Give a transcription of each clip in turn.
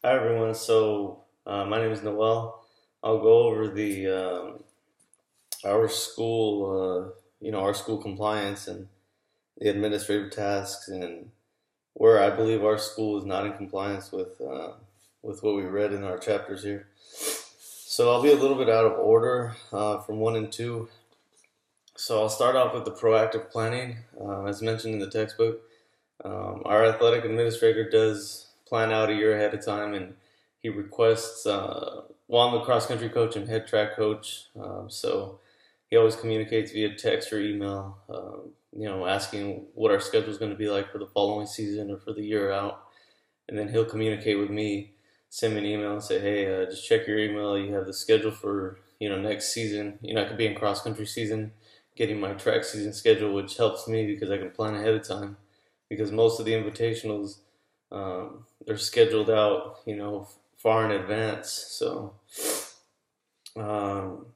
Hi everyone. My name is Noel. I'll go over the our school, our school compliance and the administrative tasks, and where I believe our school is not in compliance with what we read in our chapters here. So I'll be a little bit out of order from one and two. So I'll start off with the proactive planning, as mentioned in the textbook. Our athletic administrator does plan out a year ahead of time, and he requests. Well, I'm the cross country coach and head track coach, so he always communicates via text or email. Asking what our schedule is going to be like for the following season or for the year out, and then he'll communicate with me, send me an email, and say, "Hey, just check your email. You have the schedule for next season. I could be in cross country season, getting my track season schedule, which helps me because I can plan ahead of time." Because most of the invitationals they're scheduled out, far in advance. So um,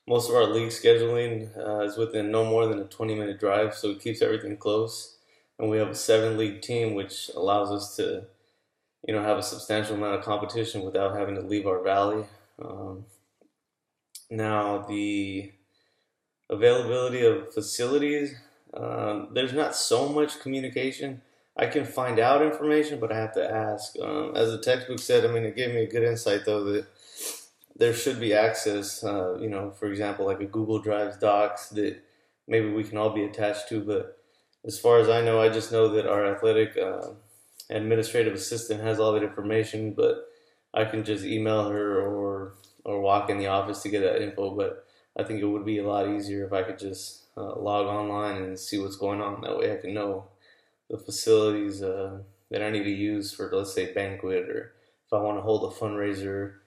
most of our league scheduling is within no more than a 20-minute drive, so it keeps everything close. And we have a 7 league team, which allows us to, have a substantial amount of competition without having to leave our valley. Um, Now, the availability of facilities, there's not so much communication. I can find out information, but I have to ask. As the textbook said, I mean, it gave me a good insight though that there should be access. For example, like a Google Drive docs that maybe we can all be attached to. But as far as I know, I just know that our athletic administrative assistant has all that information, but I can just email her or walk in the office to get that info. But I think it would be a lot easier if I could just log online and see what's going on. That way I can know the facilities that I need to use for, let's say, banquet, or if I want to hold a fundraiser.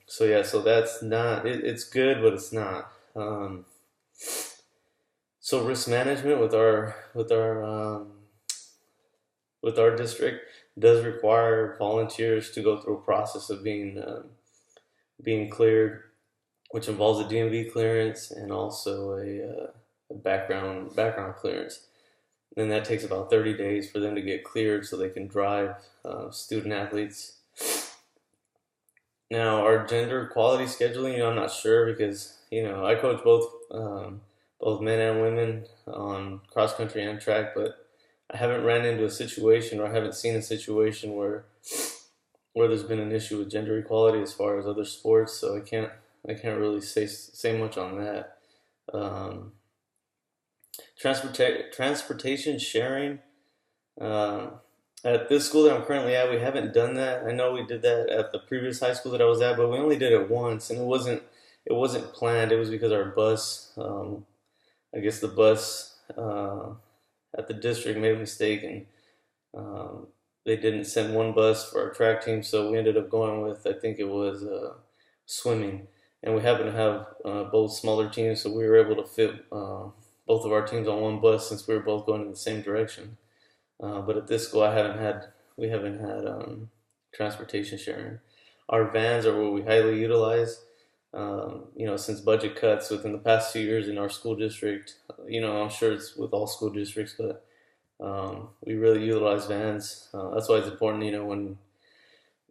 So that's not. It's good, but it's not. So risk management with our district does require volunteers to go through a process of being cleared, which involves a DMV clearance and also a background clearance. And that takes about 30 days for them to get cleared so they can drive student athletes. Now, our gender equality scheduling, I'm not sure because I coach both men and women on cross country and track, but I haven't ran into a situation, or I haven't seen a situation where there's been an issue with gender equality as far as other sports. So I can't really say much on that. Um, Transportation sharing. Uh, at this school that I'm currently at, we haven't done that. I know we did that at the previous high school that I was at, but we only did it once, and it wasn't planned. It was because our bus, I guess the bus at the district made a mistake, and they didn't send one bus for our track team, so we ended up going with, I think it was swimming, and we happened to have both smaller teams, so we were able to fit both of our teams on one bus since we were both going in the same direction. But at this school, we haven't had transportation sharing. Our vans are what we highly utilize. Since budget cuts within the past 2 years in our school district, I'm sure it's with all school districts, but we really utilize vans. That's why it's important,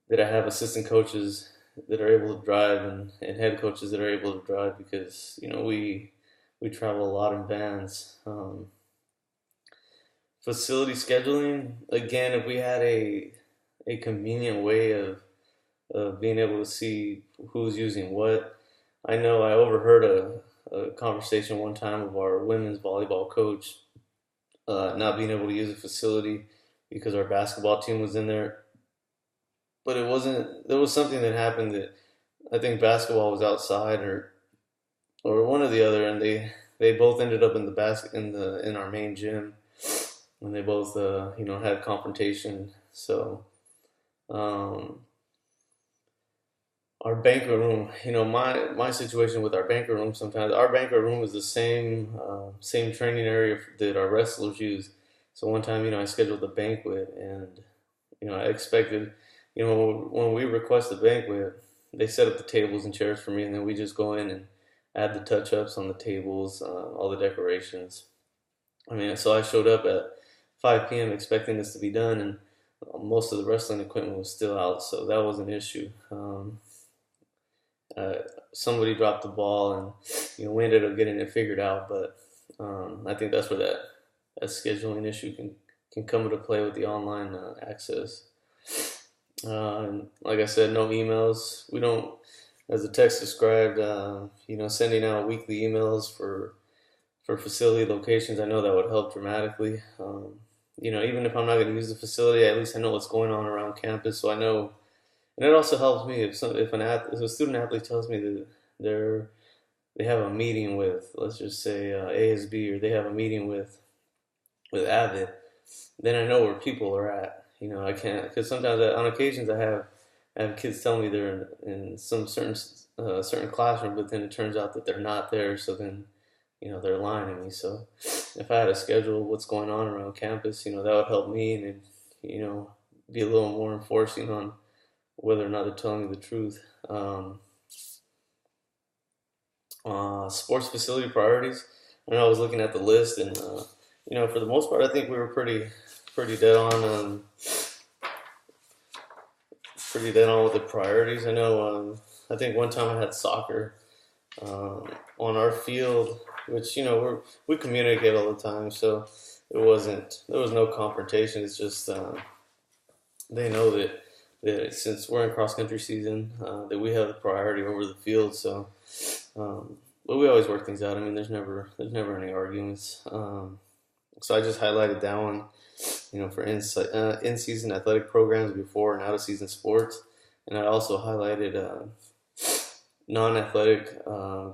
that I have assistant coaches that are able to drive, and head coaches that are able to drive, because we travel a lot in vans. Facility scheduling, again, if we had a convenient way of being able to see who's using what. I know I overheard a conversation one time of our women's volleyball coach not being able to use a facility because our basketball team was in there. But it wasn't. There was something that happened that I think basketball was outside, or one or the other, and they both ended up in the basket in our main gym, and they both had confrontation. So um, our banquet room, my situation with our banquet room, sometimes our banquet room is the same training area that our wrestlers use. So one time, I scheduled a banquet, and I expected, when we request a banquet, they set up the tables and chairs for me, and then we just go in and add the touch ups on the tables, all the decorations. I mean, so I showed up at 5 p.m. expecting this to be done, and most of the wrestling equipment was still out, so that was an issue. Uh, Somebody dropped the ball, and we ended up getting it figured out. But I think that's where that scheduling issue can come into play with the online access. And like I said, no emails. We don't, as the text described, sending out weekly emails for facility locations. I know that would help dramatically. Even if I'm not going to use the facility, at least I know what's going on around campus, so I know. And it also helps me if a student athlete tells me that they have a meeting with, let's just say, ASB, or they have a meeting with Avid, then I know where people are at. I can't, because sometimes on occasions I have kids tell me they're in some certain classroom, but then it turns out that they're not there. So then they're lying to me. So if I had to schedule what's going on around campus, that would help me, and be a little more enforcing on whether or not they're telling me the truth. Sports facility priorities. I know I was looking at the list, and for the most part, I think we were pretty dead on, with the priorities. I know. I think one time I had soccer on our field, which we communicate all the time, so there was no confrontation. It's just they know that since we're in cross country season, that we have the priority over the field. So, but we always work things out. I mean, there's never any arguments. So I just highlighted that one, for in-season athletic programs before and out-of-season sports, and I also highlighted non-athletic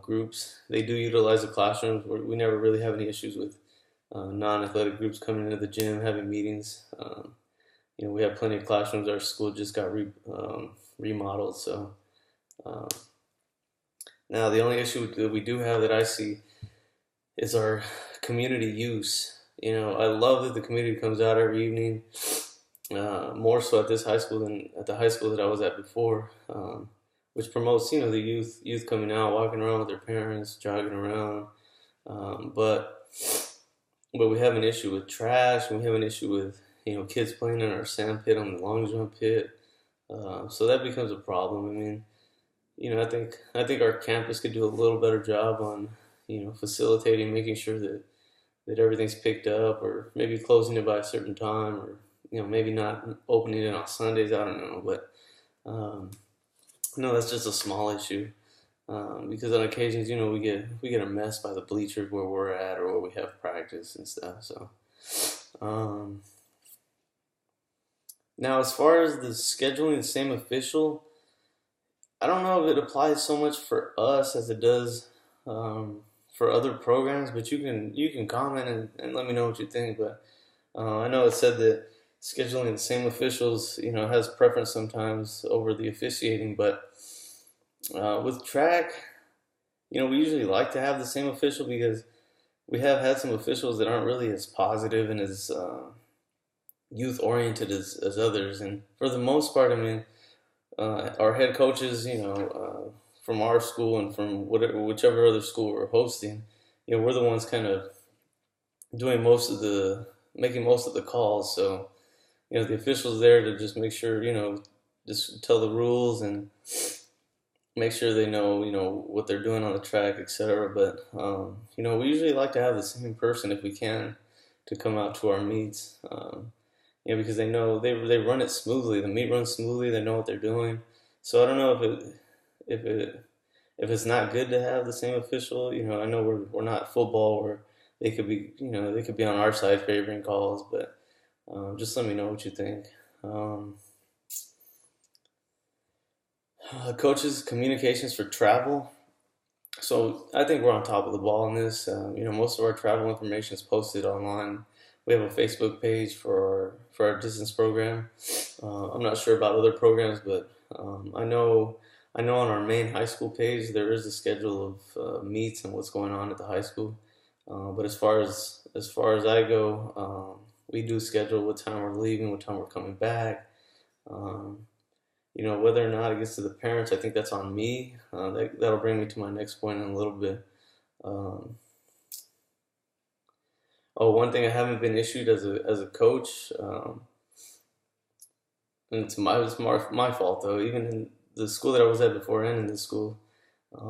groups. They do utilize the classrooms. We never really have any issues with non-athletic groups coming into the gym, having meetings. We have plenty of classrooms. Our school just got remodeled. So now the only issue that we do have that I see is our community use. I love that the community comes out every evening, more so at this high school than at the high school that I was at before, which promotes, the youth coming out, walking around with their parents, jogging around. But we have an issue with trash. We have an issue with, kids playing in our sand pit on the long jump pit. So that becomes a problem. I mean, I think our campus could do a little better job on, facilitating, making sure that everything's picked up, or maybe closing it by a certain time, or maybe not opening it on Sundays. I don't know, but no, that's just a small issue. Because on occasions, we get a mess by the bleachers where we're at, or where we have practice and stuff. So now, as far as the scheduling the same official, I don't know if it applies so much for us as it does for other programs, but you can comment and let me know what you think. But I know it said that scheduling the same officials, has preference sometimes over the officiating. But with track, we usually like to have the same official, because we have had some officials that aren't really as positive and as youth oriented as others. And for the most part, I mean, our head coaches, from our school and from whichever other school we're hosting, we're the ones kind of doing making most of the calls. So, the officials there to just make sure, just tell the rules and make sure they know, what they're doing on the track, etc. But, we usually like to have the same person if we can to come out to our meets. Because they know they run it smoothly. The meet runs smoothly. They know what they're doing. So I don't know if it's not good to have the same official. I know we're not football where they could be on our side favoring calls, but just let me know what you think. Coaches' communications for travel. So I think we're on top of the ball on this. Most of our travel information is posted online. We have a Facebook page for our distance program. I'm not sure about other programs, but I know on our main high school page there is a schedule of meets and what's going on at the high school. But as far as I go, we do schedule what time we're leaving, what time we're coming back. Whether or not it gets to the parents, I think that's on me. That'll bring me to my next point in a little bit. One thing I haven't been issued as a coach and it's my fault though. Even in the school that I was at before and in this school,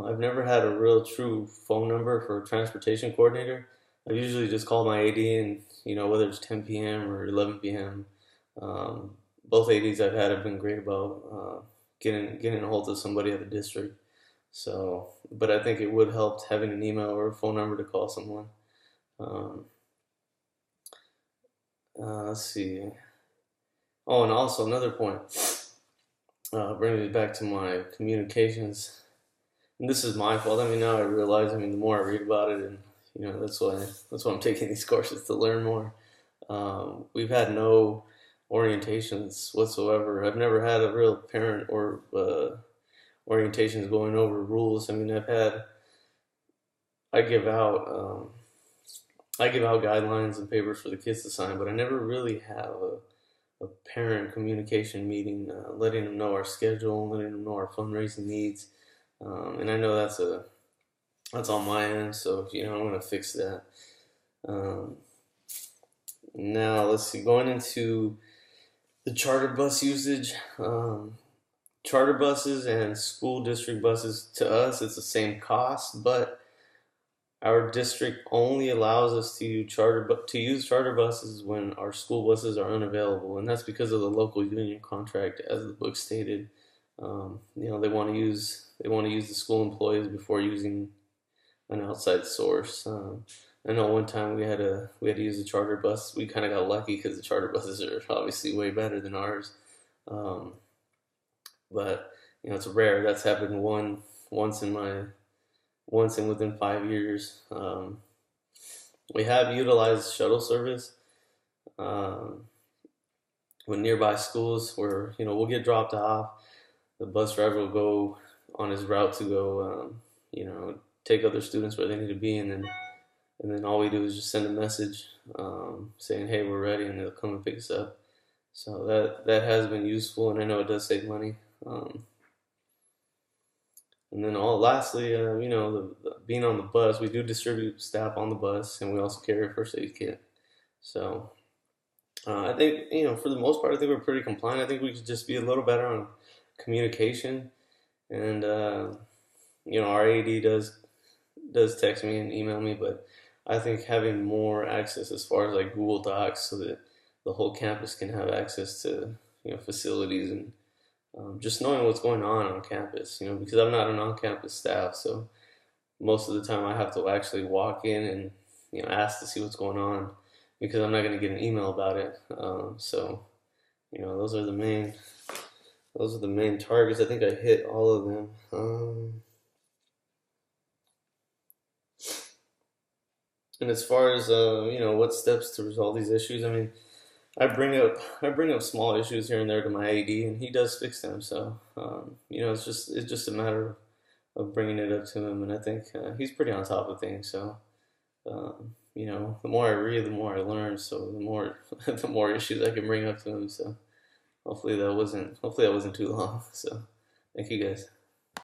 I've never had a real true phone number for a transportation coordinator. I've usually just called my AD, and whether it's 10 p.m. or 11 p.m. Um, Both ADs I've had have been great about getting a hold of somebody at the district. So, but I think it would help having an email or a phone number to call someone. Um, let's see. Oh, and also another point, bringing me back to my communications. And this is my fault. I mean, now I realize. I mean, the more I read about it, and that's why I'm taking these courses to learn more. We've had no orientations whatsoever. I've never had a real parent or orientations going over rules. I mean, I give out I give out guidelines and papers for the kids to sign, but I never really have a parent communication meeting, letting them know our schedule, letting them know our fundraising needs. And I know that's on my end, so I'm gonna fix that. Um, Now let's see, going into the charter bus usage. Charter buses and school district buses, to us it's the same cost, but our district only allows us to use charter buses when our school buses are unavailable, and that's because of the local union contract, as the book stated. They want to use the school employees before using an outside source. I know one time we had to use a charter bus. We kind of got lucky because the charter buses are obviously way better than ours. Um, but it's rare. That's happened once in within 5 years. We have utilized shuttle service um, with nearby schools where we'll get dropped off. The bus driver will go on his route to go, take other students where they need to be, and then all we do is just send a message saying, "Hey, we're ready," and they'll come and pick us up. So that has been useful, and I know it does save money. And then lastly, being on the bus, we do distribute staff on the bus, and we also carry a first aid kit. So I think for the most part, I think we're pretty compliant. I think we could just be a little better on communication, and our AD does text me and email me, but I think having more access as far as like Google Docs, so that the whole campus can have access to facilities, and just knowing what's going on campus, because I'm not an on-campus staff, so most of the time I have to actually walk in and ask to see what's going on, because I'm not going to get an email about it. So those are the main targets. I think I hit all of them. And as far as what steps to resolve these issues, I mean, I bring up small issues here and there to my AD, and he does fix them. So it's just a matter of bringing it up to him, and I think he's pretty on top of things. So the more I read, the more I learn. So the more the more issues I can bring up to him. So hopefully that wasn't too long. So thank you guys.